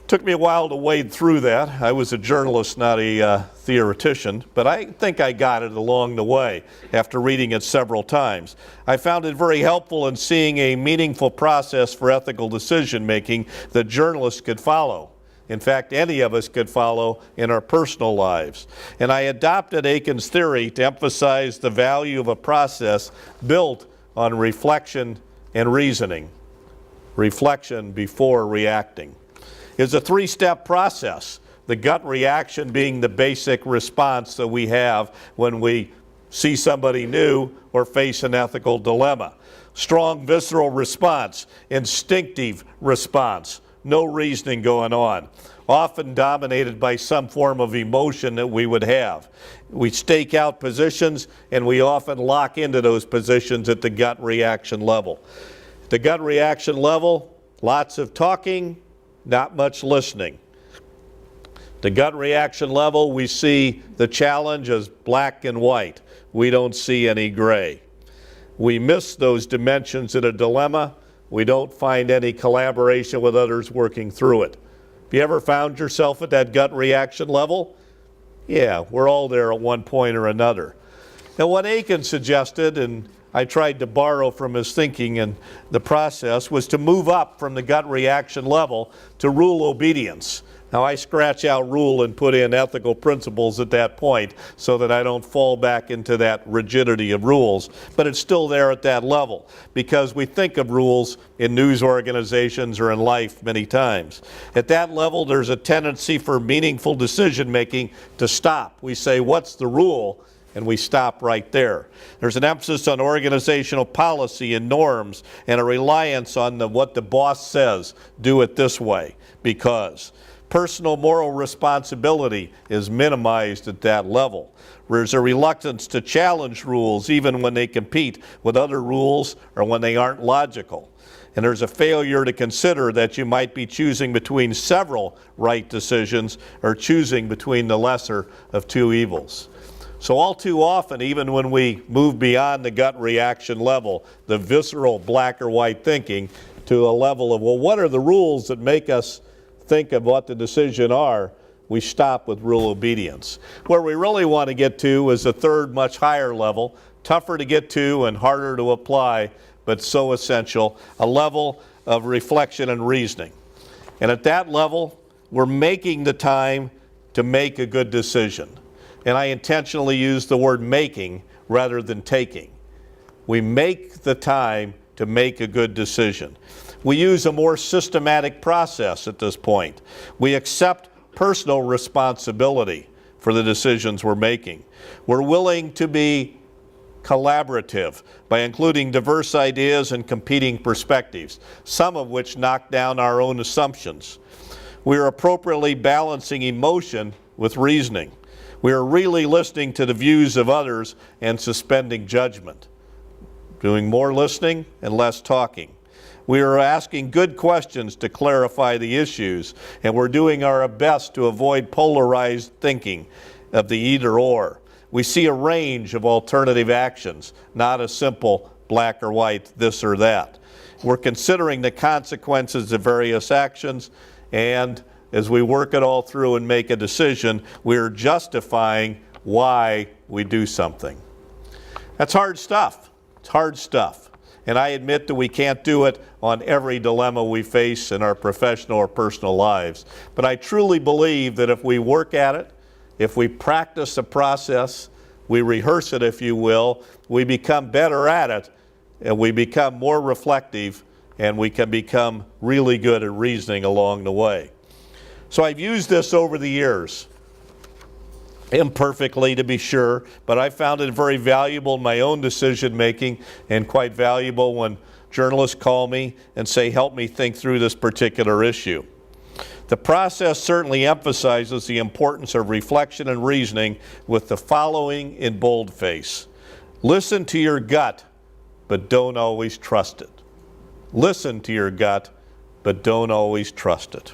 Took me a while to wade through that. I was a journalist, not a theoretician, but I think I got it along the way after reading it several times. I found it very helpful in seeing a meaningful process for ethical decision making that journalists could follow. In fact, any of us could follow in our personal lives. And I adopted Aikens Theory to emphasize the value of a process built on reflection and reasoning. Reflection before reacting. It's a three-step process, the gut reaction being the basic response that we have when we see somebody new or face an ethical dilemma. Strong visceral response, instinctive response, no reasoning going on, often dominated by some form of emotion that we would have. We stake out positions and we often lock into those positions at the gut reaction level. At the gut reaction level, lots of talking, not much listening. The gut reaction level, we see the challenge as black and white. We don't see any gray. We miss those dimensions in a dilemma. We don't find any collaboration with others working through it. Have you ever found yourself at that gut reaction level? Yeah, we're all there at one point or another. Now, what Aiken suggested, and I tried to borrow from his thinking and the process, was to move up from the gut reaction level to rule obedience. Now I scratch out rule and put in ethical principles at that point so that I don't fall back into that rigidity of rules, but it's still there at that level because we think of rules in news organizations or in life many times. At that level, there's a tendency for meaningful decision making to stop. We say, what's the rule? And we stop right there. There's an emphasis on organizational policy and norms and a reliance on what the boss says. Do it this way because personal moral responsibility is minimized at that level. There's a reluctance to challenge rules even when they compete with other rules or when they aren't logical. And there's a failure to consider that you might be choosing between several right decisions or choosing between the lesser of two evils. So all too often, even when we move beyond the gut reaction level, the visceral black or white thinking, to a level of, well, what are the rules that make us think of what the decision are, we stop with rule obedience. Where we really want to get to is a third, much higher level, tougher to get to and harder to apply, but so essential, a level of reflection and reasoning. And at that level, we're making the time to make a good decision. and I intentionally use the word making rather than taking. We make the time to make a good decision. We use a more systematic process at this point. We accept personal responsibility for the decisions we're making. We're willing to be collaborative by including diverse ideas and competing perspectives, some of which knock down our own assumptions. We are appropriately balancing emotion with reasoning. We are really listening to the views of others and suspending judgment. Doing more listening and less talking. We are asking good questions to clarify the issues, and we're doing our best to avoid polarized thinking of the either or. We see a range of alternative actions, not a simple black or white, this or that. We're considering the consequences of various actions, and as we work it all through and make a decision, we're justifying why we do something. That's hard stuff. It's hard stuff. And I admit that we can't do it on every dilemma we face in our professional or personal lives. But I truly believe that if we work at it, if we practice the process, we rehearse it, if you will, we become better at it, and we become more reflective, and we can become really good at reasoning along the way. So I've used this over the years. Imperfectly, to be sure, but I found it very valuable in my own decision making, and quite valuable when journalists call me and say, help me think through this particular issue. The process certainly emphasizes the importance of reflection and reasoning with the following in boldface. Listen to your gut, but don't always trust it. Listen to your gut, but don't always trust it.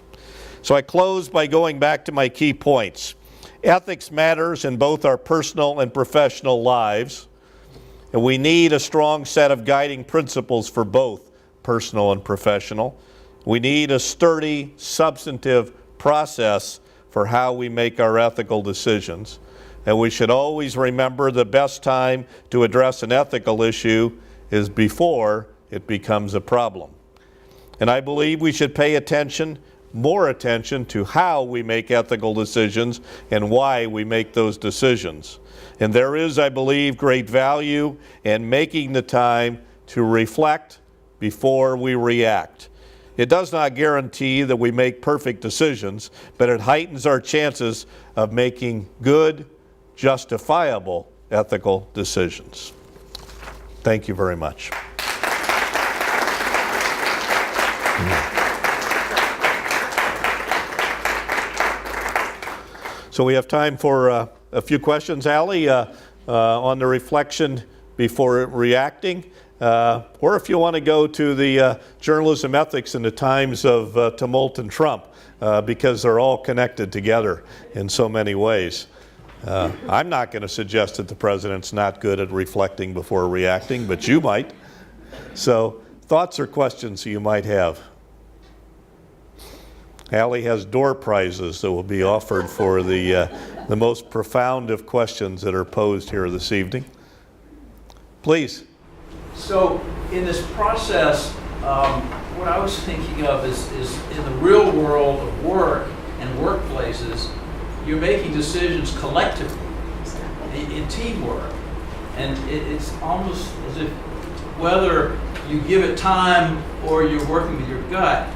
So I close by going back to my key points. Ethics matters in both our personal and professional lives, and we need a strong set of guiding principles for both personal and professional. We need a sturdy, substantive process for how we make our ethical decisions, and we should always remember the best time to address an ethical issue is before it becomes a problem. And I believe we should pay more attention to how we make ethical decisions and why we make those decisions. And there is, I believe, great value in making the time to reflect before we react. It does not guarantee that we make perfect decisions, but it heightens our chances of making good, justifiable ethical decisions. Thank you very much. So we have time for a few questions, Allie, on the reflection before reacting, or if you want to go to the journalism ethics in the times of tumult and Trump, because they're all connected together in so many ways. I'm not going to suggest that the president's not good at reflecting before reacting, but you might. So thoughts or questions you might have? Allie has door prizes that will be offered for the most profound of questions that are posed here this evening. Please. So in this process, what I was thinking of is in the real world of work and workplaces, you're making decisions collectively in teamwork. And it's almost as if whether you give it time or you're working with your gut,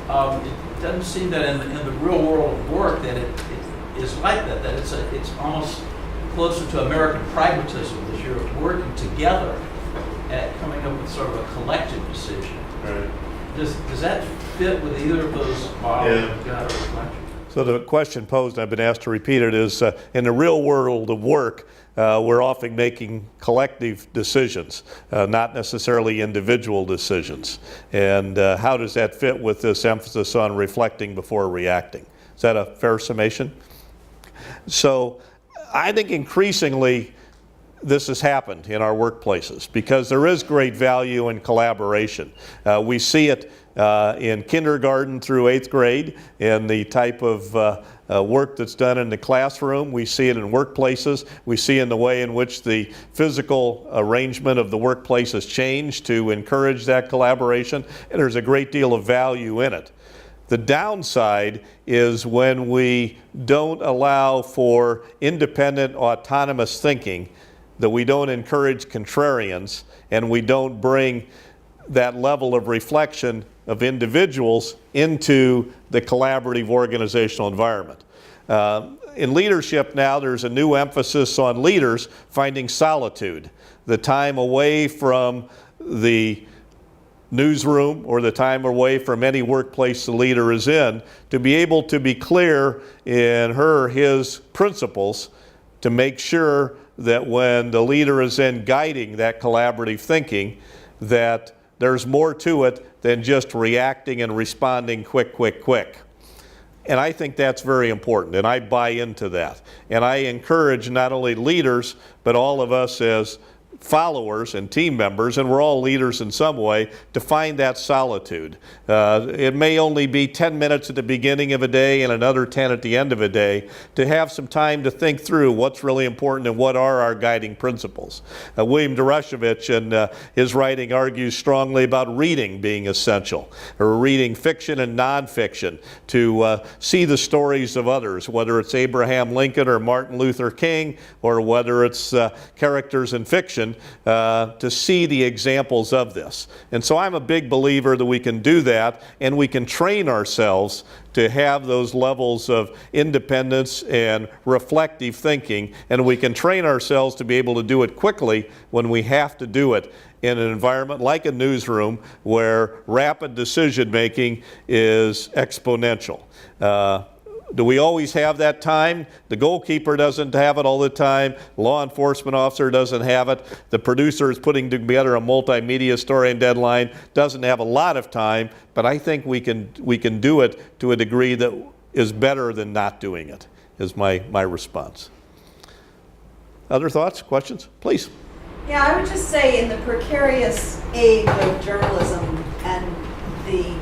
it doesn't seem that in the real world of work that it is like that. That it's almost closer to American pragmatism, that you're working together at coming up with sort of a collective decision. Right. Does that fit with either of those models of gut or reflection? So the question posed, I've been asked to repeat it, is in the real world of work, we're often making collective decisions, not necessarily individual decisions. And how does that fit with this emphasis on reflecting before reacting? Is that a fair summation? So I think increasingly this has happened in our workplaces because there is great value in collaboration. We see it in kindergarten through 8th grade in the type of work that's done in the classroom. We see it in workplaces. We see in the way in which the physical arrangement of the workplace has changed to encourage that collaboration, and there's a great deal of value in it. The downside is when we don't allow for independent, autonomous thinking, that we don't encourage contrarians, and we don't bring that level of reflection of individuals into the collaborative organizational environment. In leadership now, there's a new emphasis on leaders finding solitude, the time away from the newsroom or the time away from any workplace the leader is in, to be able to be clear in his principles, to make sure that when the leader is then guiding that collaborative thinking, that there's more to it than just reacting and responding quick. And I think that's very important, and I buy into that. And I encourage not only leaders, but all of us as followers and team members, and we're all leaders in some way, to find that solitude. It may only be 10 minutes at the beginning of a day and another 10 at the end of a day, to have some time to think through what's really important and what are our guiding principles. William Dereshevich in his writing argues strongly about reading being essential, or reading fiction and nonfiction, to see the stories of others, whether it's Abraham Lincoln or Martin Luther King, or whether it's characters in fiction, to see the examples of this. And so I'm a big believer that we can do that, and we can train ourselves to have those levels of independence and reflective thinking, and we can train ourselves to be able to do it quickly when we have to do it in an environment like a newsroom where rapid decision making is exponential. Do we always have that time? The goalkeeper doesn't have it all the time. Law enforcement officer doesn't have it. The producer is putting together a multimedia story and deadline, doesn't have a lot of time, but I think we can do it to a degree that is better than not doing it, is my response. Other thoughts, questions? Please. Yeah, I would just say in the precarious age of journalism and the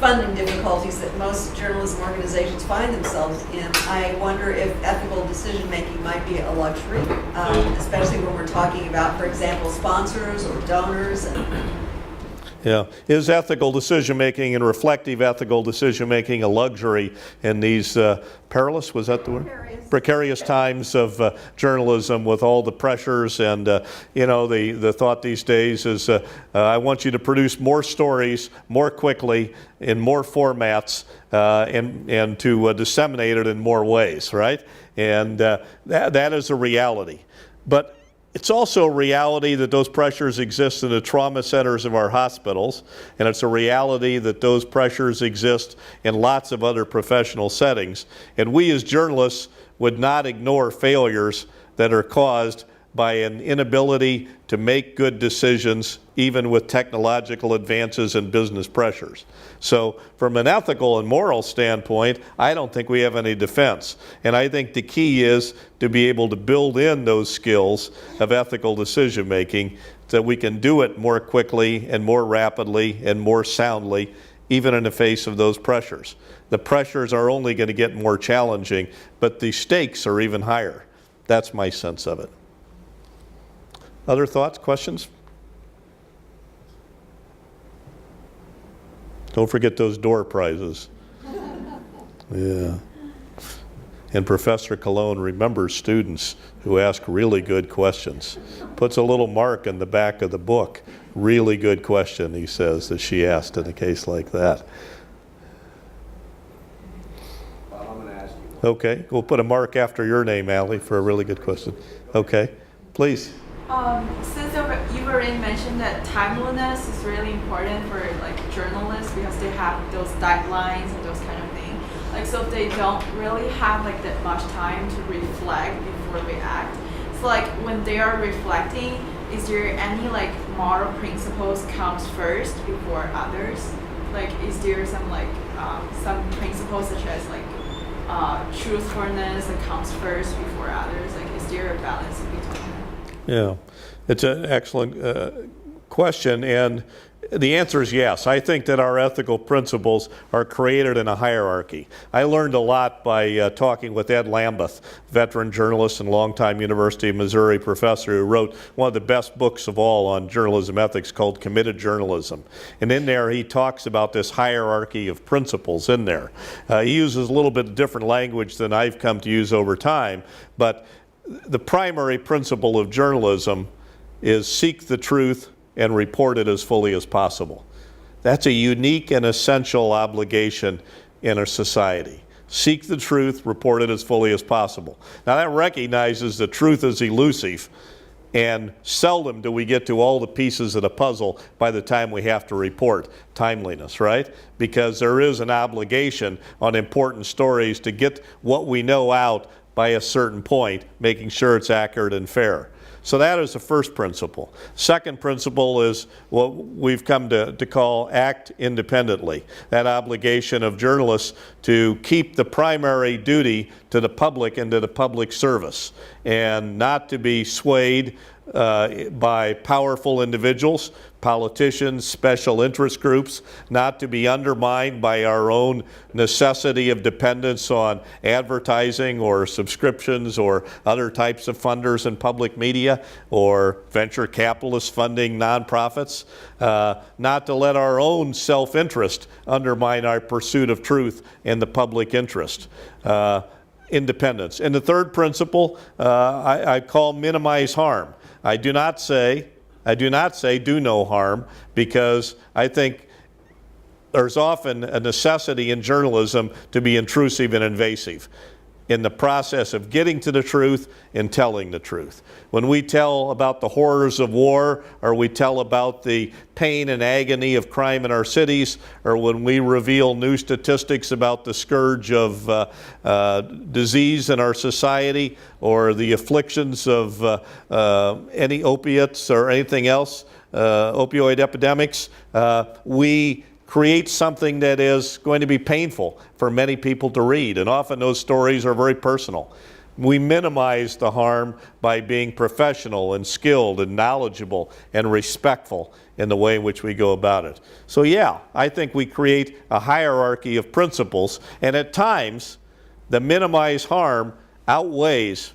funding difficulties that most journalism organizations find themselves in, I wonder if ethical decision-making might be a luxury, especially when we're talking about, for example, sponsors or donors. Yeah. Is ethical decision-making and reflective ethical decision-making a luxury in these perilous, was that the word? Precarious times of journalism, with all the pressures and, the thought these days is, I want you to produce more stories more quickly in more formats and to disseminate it in more ways, right? And that is a reality. But it's also a reality that those pressures exist in the trauma centers of our hospitals, and it's a reality that those pressures exist in lots of other professional settings. And we as journalists would not ignore failures that are caused by an inability to make good decisions, even with technological advances and business pressures. So from an ethical and moral standpoint, I don't think we have any defense. And I think the key is to be able to build in those skills of ethical decision making, so that we can do it more quickly and more rapidly and more soundly, even in the face of those pressures. The pressures are only going to get more challenging, but the stakes are even higher. That's my sense of it. Other thoughts, questions? Don't forget those door prizes. Yeah. And Professor Cologne remembers students who ask really good questions. Puts a little mark in the back of the book. Really good question, he says, that she asked in a case like that. Well, I'm going to ask you. Okay, we'll put a mark after your name, Allie, for a really good question. Okay, please. Since you've already mentioned that timeliness is really important for journalists, because they have those deadlines and those kind of things. So if they don't really have that much time to reflect before they act. So when they are reflecting, is there any moral principles comes first before others? Is there some principles such as truthfulness that comes first before others? Is there a balance between? Yeah, it's an excellent question, and The answer is yes. I think that our ethical principles are created in a hierarchy. I learned a lot by talking with Ed Lambeth, veteran journalist and longtime University of Missouri professor who wrote one of the best books of all on journalism ethics called Committed Journalism. And in there he talks about this hierarchy of principles in there. He uses a little bit different language than I've come to use over time, but the primary principle of journalism is seek the truth and report it as fully as possible. That's a unique and essential obligation in our society. Seek the truth, report it as fully as possible. Now that recognizes the truth is elusive, and seldom do we get to all the pieces of the puzzle by the time we have to report timeliness, right? Because there is an obligation on important stories to get what we know out by a certain point, making sure it's accurate and fair. So that is the first principle. Second principle is what we've come to call act independently. That obligation of journalists to keep the primary duty to the public and to the public service, and not to be swayed by powerful individuals, politicians, special interest groups, not to be undermined by our own necessity of dependence on advertising or subscriptions or other types of funders in public media or venture capitalists funding nonprofits, not to let our own self-interest undermine our pursuit of truth and the public interest. Independence. And the third principle I call minimize harm. I do not say do no harm, because I think there's often a necessity in journalism to be intrusive and invasive in the process of getting to the truth and telling the truth. When we tell about the horrors of war, or we tell about the pain and agony of crime in our cities, or when we reveal new statistics about the scourge of disease in our society, or the afflictions of any opiates or anything else, opioid epidemics, we create something that is going to be painful for many people to read, and often those stories are very personal. We minimize the harm by being professional and skilled and knowledgeable and respectful in the way in which we go about it. So yeah, I think we create a hierarchy of principles, and at times the minimize harm outweighs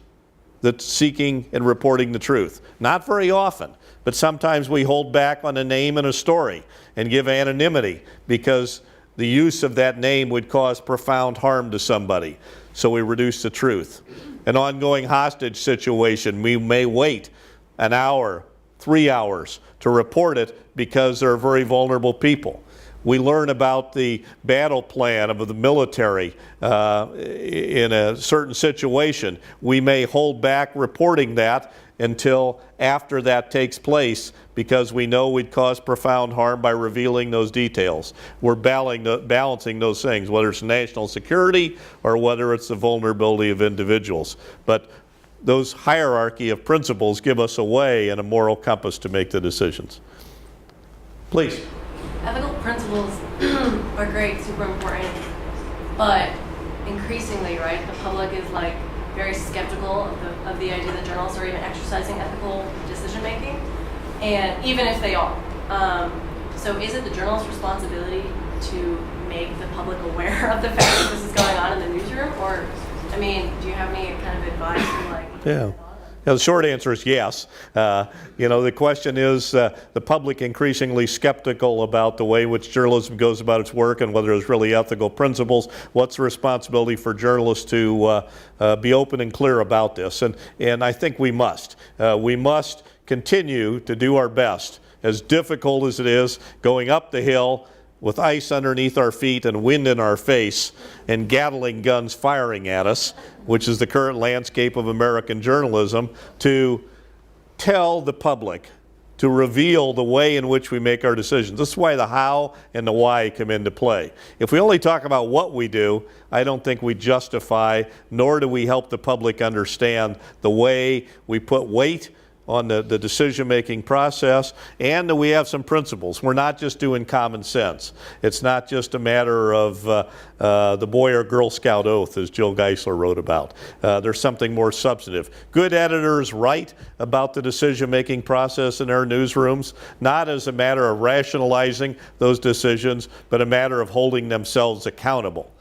the seeking and reporting the truth. Not very often, but sometimes we hold back on a name and a story and give anonymity because the use of that name would cause profound harm to somebody. So we reduce the truth. An ongoing hostage situation, we may wait an hour, 3 hours to report it because they're very vulnerable people. We learn about the battle plan of the military in a certain situation. We may hold back reporting that until after that takes place because we know we'd cause profound harm by revealing those details. We're balancing those things, whether it's national security or whether it's the vulnerability of individuals. But those hierarchy of principles give us a way and a moral compass to make the decisions. Please. Ethical principles are great, super important, but increasingly, right, the public is like very skeptical of the idea that journalists are even exercising ethical decision making, and even if they are. So is it the journalist's responsibility to make the public aware of the fact that this is going on in the newsroom, or, I mean, do you have any kind of advice on like? Yeah. Now, the short answer is yes. The question is the public increasingly skeptical about the way in which journalism goes about its work and whether there's really ethical principles. What's the responsibility for journalists to be open and clear about this? And I think we must. We must continue to do our best, as difficult as it is, going up the hill with ice underneath our feet and wind in our face and Gatling guns firing at us, which is the current landscape of American journalism, to tell the public, to reveal the way in which we make our decisions. This is why the how and the why come into play. If we only talk about what we do, I don't think we justify, nor do we help the public understand the way we put weight on the decision-making process, and that we have some principles. We're not just doing common sense. It's not just a matter of the boy or Girl Scout oath, as Jill Geisler wrote about. There's something more substantive. Good editors write about the decision-making process in their newsrooms, not as a matter of rationalizing those decisions, but a matter of holding themselves accountable.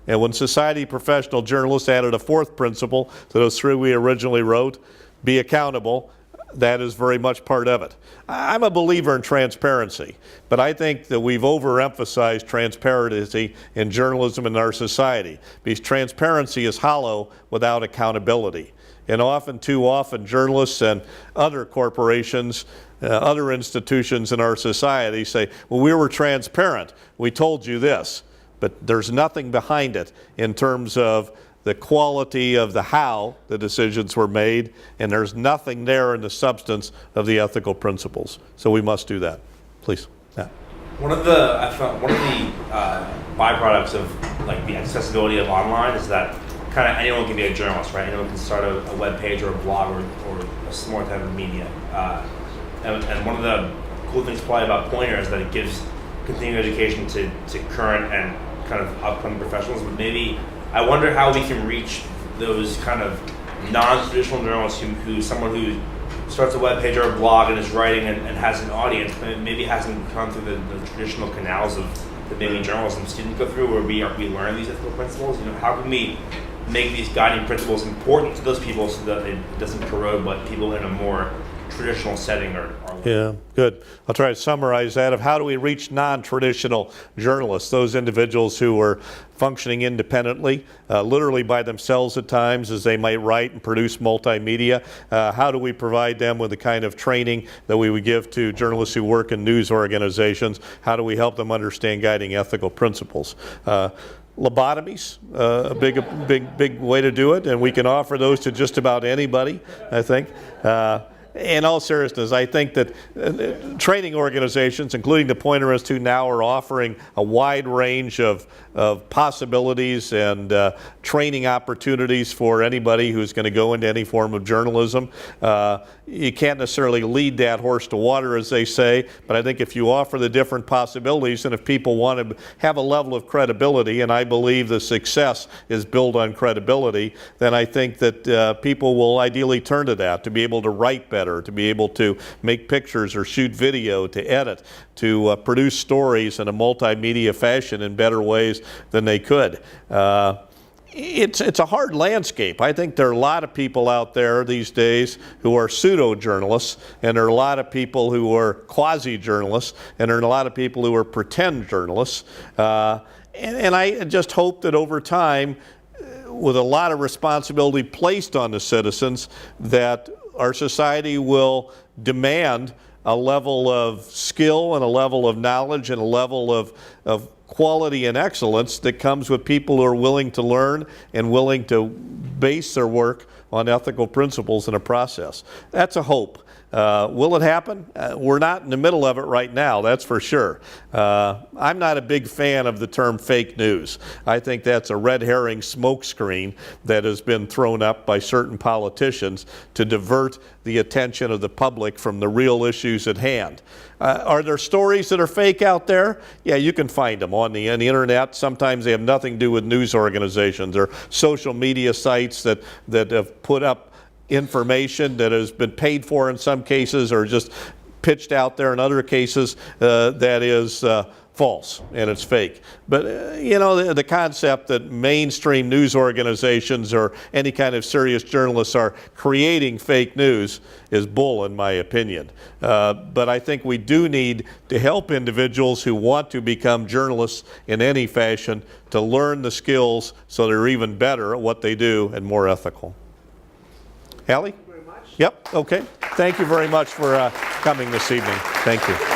And when Society Professional Journalists added a fourth principle to those three we originally wrote, be accountable, that is very much part of it. I'm a believer in transparency, but I think that we've overemphasized transparency in journalism in our society, because transparency is hollow without accountability. And too often, journalists and other corporations, other institutions in our society say, well, we were transparent, we told you this, but there's nothing behind it in terms of the quality of the how the decisions were made, and there's nothing there in the substance of the ethical principles. So we must do that. Please. Yeah. One of the byproducts of like the accessibility of online is that kind of anyone can be a journalist, right? Anyone can start a web page or a blog or a similar type of media. And one of the cool things probably about Poynter is that it gives continuing education to current and kind of upcoming professionals, but maybe I wonder how we can reach those kind of non-traditional journalists who someone who starts a web page or a blog and is writing and has an audience, but maybe hasn't gone through the traditional canals of that maybe journalism students go through, where we learn these ethical principles. How can we make these guiding principles important to those people so that it doesn't corrode what people in a more traditional setting are Yeah, good. I'll try to summarize that of how do we reach non-traditional journalists, those individuals who are functioning independently, literally by themselves at times, as they might write and produce multimedia. How do we provide them with the kind of training that we would give to journalists who work in news organizations? How do we help them understand guiding ethical principles? Lobotomies, a big way to do it, and we can offer those to just about anybody, I think. In all seriousness, I think that training organizations, including the Poynter Institute, now are offering a wide range of possibilities and training opportunities for anybody who's going to go into any form of journalism. You can't necessarily lead that horse to water, as they say, but I think if you offer the different possibilities, and if people want to have a level of credibility, and I believe the success is built on credibility, then I think that people will ideally turn to that, to be able to write better, to be able to make pictures or shoot video, to edit, to produce stories in a multimedia fashion in better ways than they could. It's a hard landscape. I think there are a lot of people out there these days who are pseudo-journalists, and there are a lot of people who are quasi-journalists, and there are a lot of people who are pretend journalists. And I just hope that over time, with a lot of responsibility placed on the citizens, that our society will demand a level of skill and a level of knowledge and a level of quality and excellence that comes with people who are willing to learn and willing to base their work on ethical principles in a process. That's a hope. Will it happen? We're not in the middle of it right now, that's for sure. I'm not a big fan of the term fake news. I think that's a red herring smokescreen that has been thrown up by certain politicians to divert the attention of the public from the real issues at hand. Are there stories that are fake out there? Yeah, you can find them on the internet. Sometimes they have nothing to do with news organizations or social media sites that have put up information that has been paid for in some cases, or just pitched out there in other cases that is false and it's fake. But the concept that mainstream news organizations or any kind of serious journalists are creating fake news is bull, in my opinion. But I think we do need to help individuals who want to become journalists in any fashion to learn the skills so they're even better at what they do and more ethical. Allie? Thank you very much. Yep, okay. Thank you very much for coming this evening. Thank you.